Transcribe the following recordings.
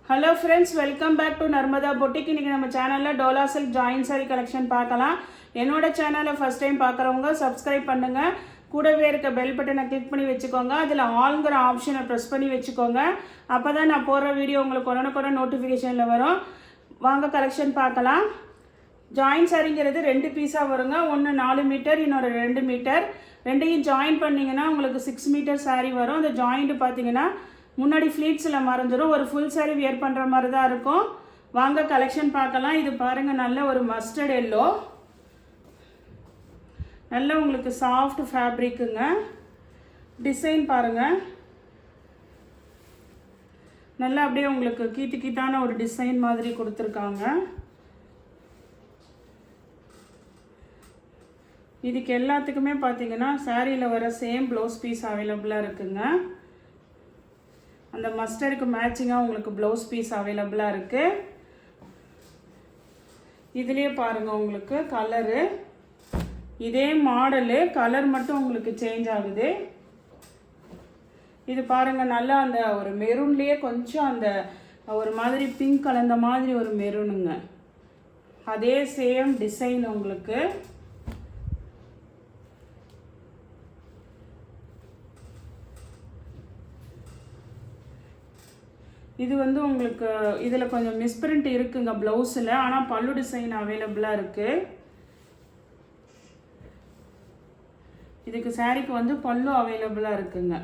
Hello friends, welcome back to Narmada boutique. இன்றைக்கி நம்ம சேனலில் டோலா சில்க் ஜாயின் சாரி கலெக்ஷன் பார்க்கலாம். என்னோட சேனலை ஃபஸ்ட் டைம் பார்க்குறவங்க சப்ஸ்கிரைப் பண்ணுங்கள். கூடவே இருக்க பெல் பட்டனை கிளிக் பண்ணி வச்சுக்கோங்க. அதில் ஆல்ங்கிற ஆப்ஷனை ப்ரெஸ் பண்ணி வச்சுக்கோங்க. அப்போ தான் நான் போடுற வீடியோ உங்களுக்கு உடனுக்குட நோட்டிஃபிகேஷனில் வரும். வாங்க கலெக்ஷன் பார்க்கலாம். ஜாயின் சாரிங்கிறது 2 பீஸாக வருங்க. ஒன்று 4 மீட்டர், இன்னொரு 2 மீட்டர். ரெண்டையும் ஜாயின் பண்ணிங்கன்னா உங்களுக்கு 6 மீட்டர் சாரீ வரும். அந்த ஜாயிண்ட்டு பார்த்தீங்கன்னா முன்னாடி ஃப்ளீட்ஸில் மறைஞ்சிடும். ஒரு ஃபுல் சாரீ வியர் பண்ணுற மாதிரி தான் இருக்கும். வாங்க கலெக்ஷன் பார்க்கலாம். இது பாருங்கள், நல்ல ஒரு மஸ்டர்ட் எல்லோ, நல்ல உங்களுக்கு சாஃப்ட் ஃபேப்ரிக்குங்க. டிசைன் பாருங்கள், நல்லா அப்படியே உங்களுக்கு கீத்தான ஒரு டிசைன் மாதிரி கொடுத்துருக்காங்க. இதுக்கு எல்லாத்துக்குமே பார்த்தீங்கன்னா சாரியில் வர சேம் ப்ளவுஸ் பீஸ் அவைலபிளாக இருக்குங்க. அந்த மஸ்டர்டுக்கு மேட்சிங்காக உங்களுக்கு ப்ளவுஸ் பீஸ் அவைலபிளாக இருக்குது. இதுலேயே பாருங்கள், உங்களுக்கு கலரு இதே மாடலு, கலர் மட்டும் உங்களுக்கு சேஞ்ச் ஆகுது. இது பாருங்கள், நல்லா அந்த ஒரு மெரூன்லேயே கொஞ்சம் அந்த ஒரு மாதிரி பிங்க் கலந்த மாதிரி ஒரு மெரூனுங்க. அதே சேம் டிசைன் உங்களுக்கு. இது வந்து உங்களுக்கு இதில் கொஞ்சம் மிஸ்பிரிண்ட் இருக்குங்க ப்ளவுஸில், ஆனால் பல்லு டிசைன் அவைலபிளாக இருக்குது. இதுக்கு சாரீக்கு வந்து பல்லு அவைலபிளாக இருக்குங்க.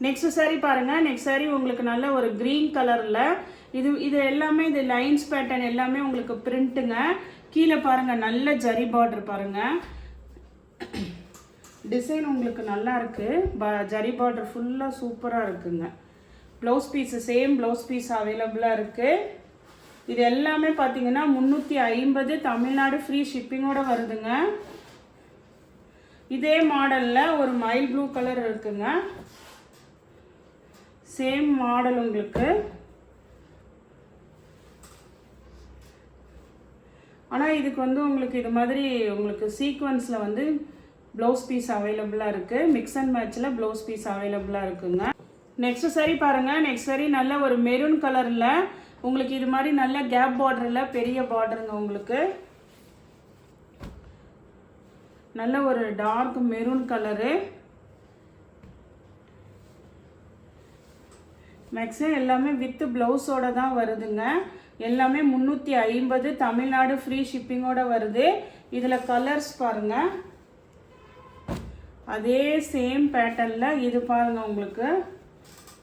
நெக்ஸ்ட் சாரீ பாருங்கள். நெக்ஸ்ட் சாரீ உங்களுக்கு நல்ல ஒரு க்ரீன் கலரில், இது எல்லாமே இது லைன்ஸ் பேட்டர்ன் எல்லாமே உங்களுக்கு பிரிண்ட்டுங்க. கீழே பாருங்கள், நல்ல ஜரி பார்டர் பாருங்கள். டிசைன் உங்களுக்கு நல்லா இருக்குது. ஜரி பார்டர் ஃபுல்லாக சூப்பராக இருக்குங்க. Blouse piece same blouse piece அவைலபிளாக இருக்குது. இது எல்லாமே பார்த்தீங்கன்னா 350 தமிழ்நாடு ஃப்ரீ ஷிப்பிங்கோடு வருதுங்க. இதே மாடலில் ஒரு மைல் ப்ளூ கலர் இருக்குங்க. சேம் மாடல் உங்களுக்கு. ஆனால் இதுக்கு வந்து உங்களுக்கு இது மாதிரி உங்களுக்கு சீக்வன்ஸில் வந்து ப்ளவுஸ் பீஸ் அவைலபிளாக இருக்குது. மிக்ஸ் அண்ட் மேட்சில் ப்ளவுஸ் பீஸ் அவைலபிளாக இருக்குங்க. நெக்ஸ்ட் சாரீ பாருங்கள். நெக்ஸ்ட் சாரீ நல்ல ஒரு மெரூன் கலரில் உங்களுக்கு இது மாதிரி நல்ல கேப் பார்டரில் பெரிய பார்டருங்க. உங்களுக்கு நல்ல ஒரு டார்க் மெரூன் கலரு. மேக்ஸிமம் எல்லாமே வித் ப்ளவுஸோட தான் வருதுங்க. எல்லாமே 350 தமிழ்நாடு ஃப்ரீ ஷிப்பிங்கோட வருது. இதில் கலர்ஸ் பாருங்கள், அதே சேம் பேட்டர்னில். இது பாருங்கள், உங்களுக்கு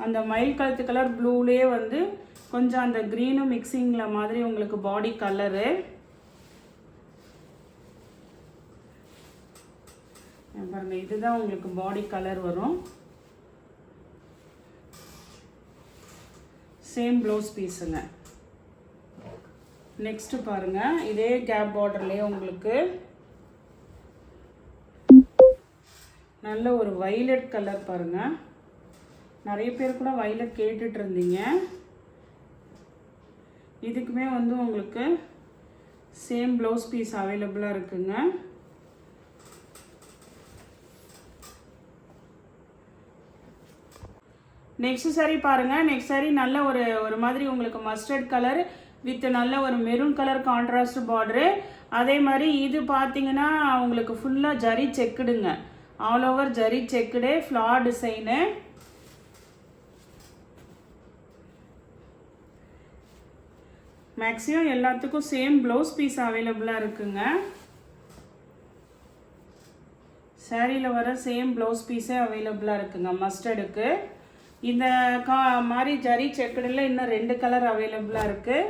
அந்த மயில் கழுத்து கலர் ப்ளூலேயே வந்து கொஞ்சம் அந்த க்ரீனும் மிக்சிங்கில் மாதிரி உங்களுக்கு பாடி கலரு. பாருங்கள், இதுதான் உங்களுக்கு பாடி கலர் வரும். சேம் ப்ளவுஸ் பீஸுங்க. நெக்ஸ்ட்டு பாருங்கள், இதே கேப் பார்டர்லேயே உங்களுக்கு நல்ல ஒரு வைலட் கலர் பாருங்கள். நிறைய பேர் கூட வைலட் கேட்டுட்டு இருந்தீங்க. இதுக்குமே வந்து உங்களுக்கு சேம் ப்ளவுஸ் பீஸ் அவைலபிளாக இருக்குங்க. நெக்ஸ்ட் சாரீ பாருங்கள். நெக்ஸ்ட் சாரீ நல்ல ஒரு மாதிரி உங்களுக்கு மஸ்டர்ட் கலர் வித் நல்ல ஒரு மெரூன் கலர் கான்ட்ராஸ்ட் பார்டரு. அதே மாதிரி இது பார்த்தீங்கன்னா உங்களுக்கு ஃபுல்லாக ஜரி செக்குடுங்க. ஆல் ஓவர் ஜரி செக்குடு ஃப்ளார் டிசைனு. மேக்ஸிமம் எல்லாத்துக்கும் சேம் ப்ளவுஸ் பீஸ் அவைலபிளாக இருக்குங்க. சாரியில் வர சேம் ப்ளவுஸ் பீஸே அவைலபிளாக இருக்குங்க மஸ்டர்டுக்கு. இந்த மாதிரி ஜரி செக்குடில் இன்னும் 2 கலர் அவைலபிளாக இருக்குது.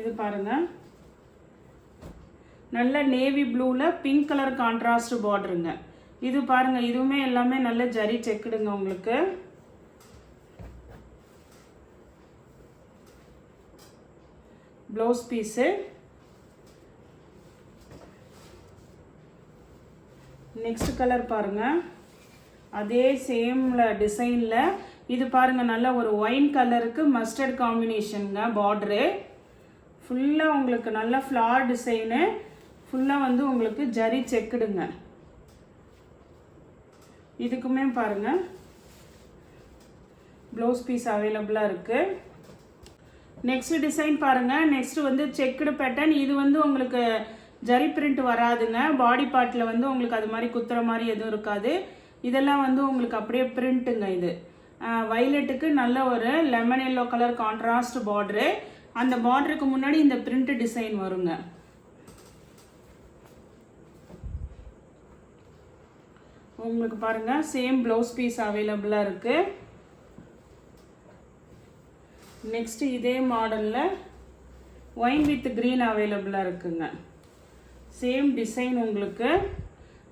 இது பாருங்கள், நல்ல நேவி ப்ளூவில் பிங்க் கலர் கான்ட்ராஸ்ட் பார்டருங்க. இது பாருங்கள், இதுவுமே எல்லாமே நல்ல ஜரி செக்குடுங்க உங்களுக்கு. Blouse piece. நெக்ஸ்ட் கலர் பாருங்கள், அதே சேமில் டிசைனில். இது பாருங்கள், நல்ல ஒரு ஒயின் கலருக்கு மஸ்டர்ட் காம்பினேஷனுங்க. பார்டரு ஃபுல்லாக உங்களுக்கு நல்ல ஃப்ளார் டிசைனு. ஃபுல்லாக வந்து உங்களுக்கு ஜரி செக்குடுங்க. இதுக்குமே பாருங்கள் ப்ளவுஸ் பீஸ் அவைலபிளாக இருக்குது. நெக்ஸ்ட் டிசைன் பாருங்கள். நெக்ஸ்ட் வந்து செக்குடு பேட்டர்ன். இது வந்து உங்களுக்கு ஜரி பிரிண்ட் வராதுங்க. பாடி பார்ட்டில் வந்து உங்களுக்கு அது மாதிரி குத்துற மாதிரி எதுவும் இருக்காது. இதெல்லாம் வந்து உங்களுக்கு அப்படியே பிரிண்ட்டுங்க. இது வைலட்டுக்கு நல்ல ஒரு lemon yellow colour contrast border. அந்த பார்டருக்கு முன்னாடி இந்த பிரிண்ட் டிசைன் வருங்க. உங்களுக்கு பாருங்கள் சேம் ப்ளவுஸ் பீஸ் அவைலபிளாக இருக்குது. நெக்ஸ்ட் இதே மாடலில் ஒயின் வித் க்ரீன் அவைலபிளாக இருக்குங்க. சேம் டிசைன் உங்களுக்கு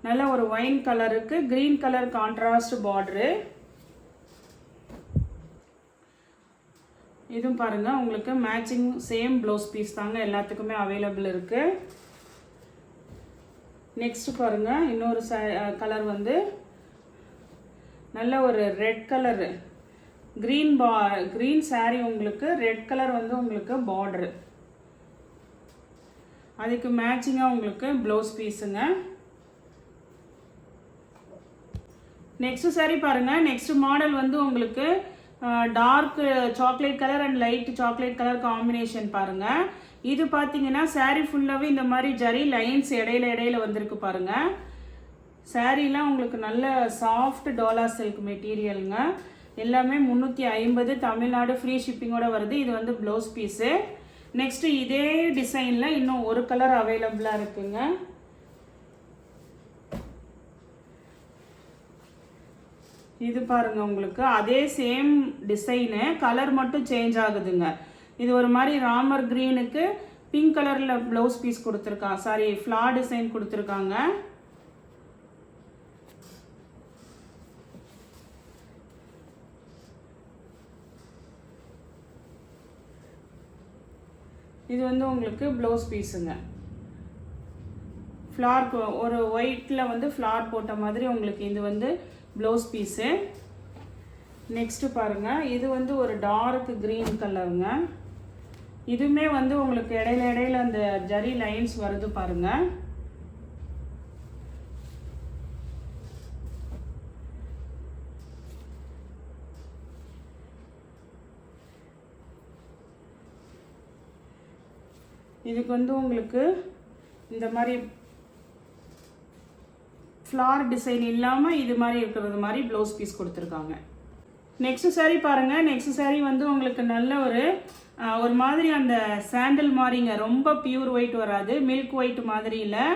நல்ல ஒரு ஒயின் கலருக்கு க்ரீன் கலர் கான்ட்ராஸ்ட் பார்டரு. இதுவும் பாருங்கள் உங்களுக்கு மேட்சிங் சேம் ப்ளவுஸ் பீஸ் தாங்க எல்லாத்துக்குமே அவைலபிள் இருக்குது. நெக்ஸ்ட் பாருங்கள் இன்னொரு கலர் வந்து நல்ல ஒரு ரெட் கலரு க்ரீன் சாரீ. உங்களுக்கு ரெட் கலர் வந்து உங்களுக்கு பார்டரு, அதுக்கு மேட்சிங்காக உங்களுக்கு ப்ளவுஸ் பீஸுங்க. நெக்ஸ்ட் சாரீ பாருங்கள். நெக்ஸ்ட் மாடல் வந்து உங்களுக்கு dark chocolate colour and light chocolate colour combination பாருங்கள். இது பார்த்தீங்கன்னா சாரீ ஃபுல்லாகவே இந்த மாதிரி ஜரி லைன்ஸ் இடையில வந்திருக்கு பாருங்கள். சாரீலாம் உங்களுக்கு நல்ல சாஃப்ட் டோலா சில்க் மெட்டீரியலுங்க. எல்லாமே 350 தமிழ்நாடு ஃப்ரீ ஷிப்பிங்கோடு வருது. இது வந்து ப்ளவுஸ் பீஸு. நெக்ஸ்ட்டு இதே டிசைனில் இன்னும் ஒரு கலர் அவைலபிளாக இருக்குங்க. இது பாருங்க உங்களுக்கு அதே சேம் டிசைனு, கலர் மட்டும் சேஞ்ச் ஆகுதுங்க. இது ஒரு மாதிரி ராமர் க்ரீனுக்கு பிங்க் கலரில் ப்ளவுஸ் பீஸ் கொடுத்துருக்காங்க. சாரி, ஃப்ளார் டிசைன் கொடுத்துருக்காங்க. இது வந்து உங்களுக்கு ப்ளவுஸ் பீஸுங்க. ஃப்ளார் ஒரு ஒயிட்டில் வந்து ஃப்ளார் போட்ட மாதிரி உங்களுக்கு இது வந்து ப்ளவுஸ் பீஸு. நெக்ஸ்ட்டு பாருங்கள். இது வந்து ஒரு டார்க் க்ரீன் கலருங்க. இதுவுமே வந்து உங்களுக்கு இடையில அந்த ஜரி லைன்ஸ் வருது பாருங்கள். இதுக்கு வந்து உங்களுக்கு இந்த மாதிரி ஃப்ளார் டிசைன் இல்லாமல் இது மாதிரி இருக்கிறது மாதிரி ப்ளவுஸ் பீஸ் கொடுத்துருக்காங்க. நெக்ஸ்ட் சாரீ பாருங்கள். நெக்ஸ்ட் சாரீ வந்து உங்களுக்கு நல்ல ஒரு மாதிரி அந்த சாண்டில் மாதிரிங்க. ரொம்ப பியூர் ஒயிட் வராது, மில்க் ஒயிட் மாதிரி இல்லை.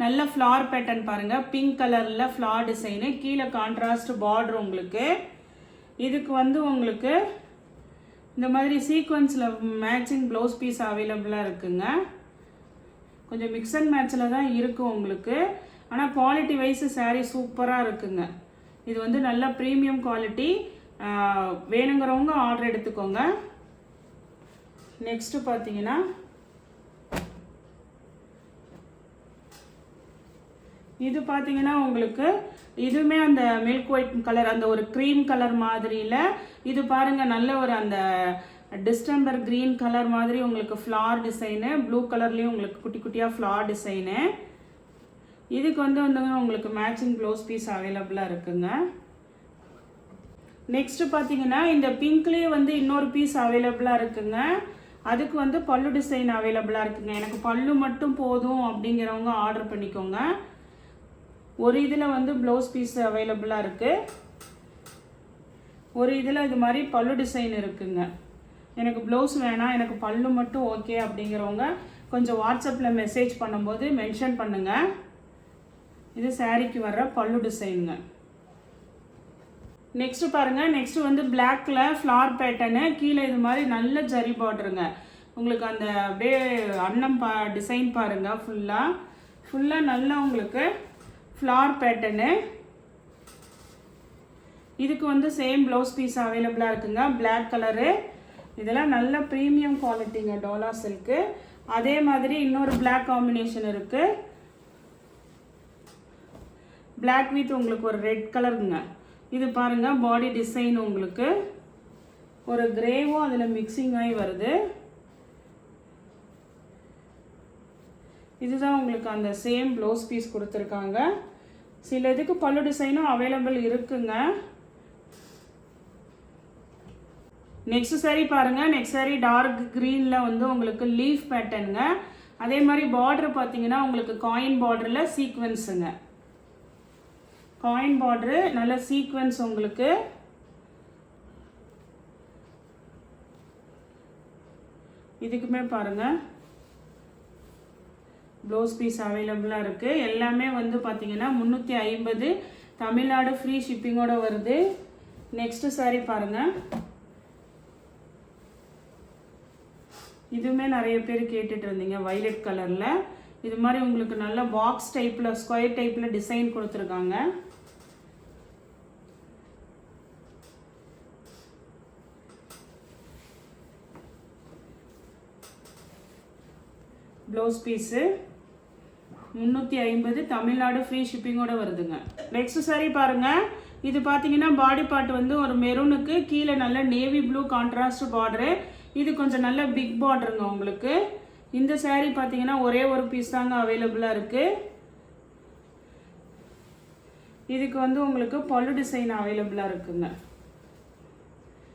நல்ல ஃப்ளார் பேட்டர்ன் பாருங்கள். பிங்க் கலரில் ஃப்ளார் டிசைனு, கீழே கான்ட்ராஸ்ட் பார்டர் உங்களுக்கு. இதுக்கு வந்து உங்களுக்கு இந்த மாதிரி சீக்வன்ஸில் மேட்சிங் ப்ளவுஸ் பீஸ் அவைலபிளாக இருக்குங்க. கொஞ்சம் மிக்ஸ் அண்ட் மேட்சில் தான் இருக்கும் உங்களுக்கு. ஆனால் குவாலிட்டி வைஸ் சாரீ சூப்பராக இருக்குங்க. இது வந்து நல்ல ப்ரீமியம் குவாலிட்டி. வேணுங்கிறவங்க ஆர்டர் எடுத்துக்கோங்க. நெக்ஸ்ட்டு பார்த்தீங்கன்னா இது பார்த்தீங்கன்னா உங்களுக்கு இதுவுமே அந்த மில்க் ஒயிட் கலர், அந்த ஒரு க்ரீம் கலர் மாதிரியில் இது பாருங்கள். நல்ல ஒரு அந்த டிஸ்டம்பர் க்ரீன் கலர் மாதிரி உங்களுக்கு ஃப்ளார் டிசைனு, ப்ளூ கலர்லேயும் உங்களுக்கு குட்டி குட்டியாக ஃப்ளார் டிசைனு. இதுக்கு வந்து உங்களுக்கு மேட்சிங் ப்ளவுஸ் பீஸ் அவைலபிளாக இருக்குங்க. நெக்ஸ்ட்டு பார்த்தீங்கன்னா இந்த பிங்க்லேயே வந்து இன்னொரு பீஸ் அவைலபிளாக இருக்குங்க. அதுக்கு வந்து பல்லு டிசைன் அவைலபிளாக இருக்குங்க. எனக்கு பல்லு மட்டும் போதும் அப்படிங்கிறவங்க ஆர்டர் பண்ணிக்கோங்க. ஒரு இதில் வந்து ப்ளவுஸ் பீஸ் அவைலபிளாக இருக்குது, ஒரு இதில் இது மாதிரி பல்லு டிசைன் இருக்குங்க. எனக்கு ப்ளவுஸ் வேணாம், எனக்கு பல்லு மட்டும் ஓகே அப்படிங்கிறவங்க கொஞ்சம் வாட்ஸ்அப்பில் மெசேஜ் பண்ணும்போது மென்ஷன் பண்ணுங்கள். இது சாரீக்கு வர்ற பல்லு டிசைனுங்க. நெக்ஸ்ட்டு பாருங்கள். நெக்ஸ்ட்டு வந்து பிளாக்ல ஃப்ளார் பேட்டர்னு, கீழே இது மாதிரி நல்ல ஜரி பார்டருங்க. உங்களுக்கு அந்த அப்படியே அன்னம் டிசைன் பாருங்கள். ஃபுல்லாக நல்லா உங்களுக்கு ஃப்ளார் பேட்டர்னு. இதுக்கு வந்து சேம் ப்ளவுஸ் பீஸ் அவைலபிளாக இருக்குங்க. Black colour. இதெல்லாம் நல்ல ப்ரீமியம் குவாலிட்டிங்க டோலா சில்க்கு. அதே மாதிரி இன்னொரு பிளாக் காம்பினேஷன் இருக்குது. பிளாக் வித் உங்களுக்கு ஒரு ரெட் கலருங்க. இது பாருங்கள் பாடி டிசைன் உங்களுக்கு ஒரு கிரேவும் அதில் மிக்சிங் ஆகி வருது. இதுதான் உங்களுக்கு அந்த சேம் ப்ளவுஸ் பீஸ் கொடுத்துருக்காங்க. சில இதுக்கு பல்லு டிசைனும் அவைலபிள் இருக்குங்க. நெக்ஸ்ட் saree பாருங்கள். நெக்ஸ்ட் saree டார்க் க்ரீனில் வந்து உங்களுக்கு லீஃப் பேட்டர்னுங்க. அதே மாதிரி பார்டர் பார்த்தீங்கன்னா உங்களுக்கு காயின் பார்டரில் சீக்வன்ஸுங்க. காயின் பார்டரு நல்ல சீக்வன்ஸ் உங்களுக்கு. இதுக்குமே பாருங்கள் ப்ளவுஸ் பீஸ் அவைலபிளாக இருக்குது. எல்லாமே வந்து பார்த்தீங்கன்னா 350 தமிழ்நாடு ஃப்ரீ ஷிப்பிங்கோட வருது. நெக்ஸ்ட்டு saree பாருங்கள். இதுவுமே நிறைய பேர் கேட்டுட்டு இருந்தீங்க வைலட் கலரில். இது மாதிரி உங்களுக்கு நல்ல பாக்ஸ் டைப்பில் ஸ்கொயர் டைப்பில் டிசைன் கொடுத்துருக்காங்க. ப்ளவுஸ் பீஸு 350 தமிழ்நாடு ஃப்ரீ ஷிப்பிங்கோட வருதுங்க. நெக்ஸ்ட் saree பாருங்கள். இது பார்த்தீங்கன்னா பாடி பார்ட் வந்து ஒரு மெரூனுக்கு கீழே நல்ல நேவி ப்ளூ கான்ட்ராஸ்ட் பார்டரு. இது கொஞ்சம் நல்ல பிக் பார்டருங்க உங்களுக்கு. இந்த saree பார்த்தீங்கன்னா ஒரே ஒரு பீஸ் தாங்க அவைலபிளாக இருக்குது. இதுக்கு வந்து உங்களுக்கு பல்லு டிசைன் அவைலபிளாக இருக்குங்க.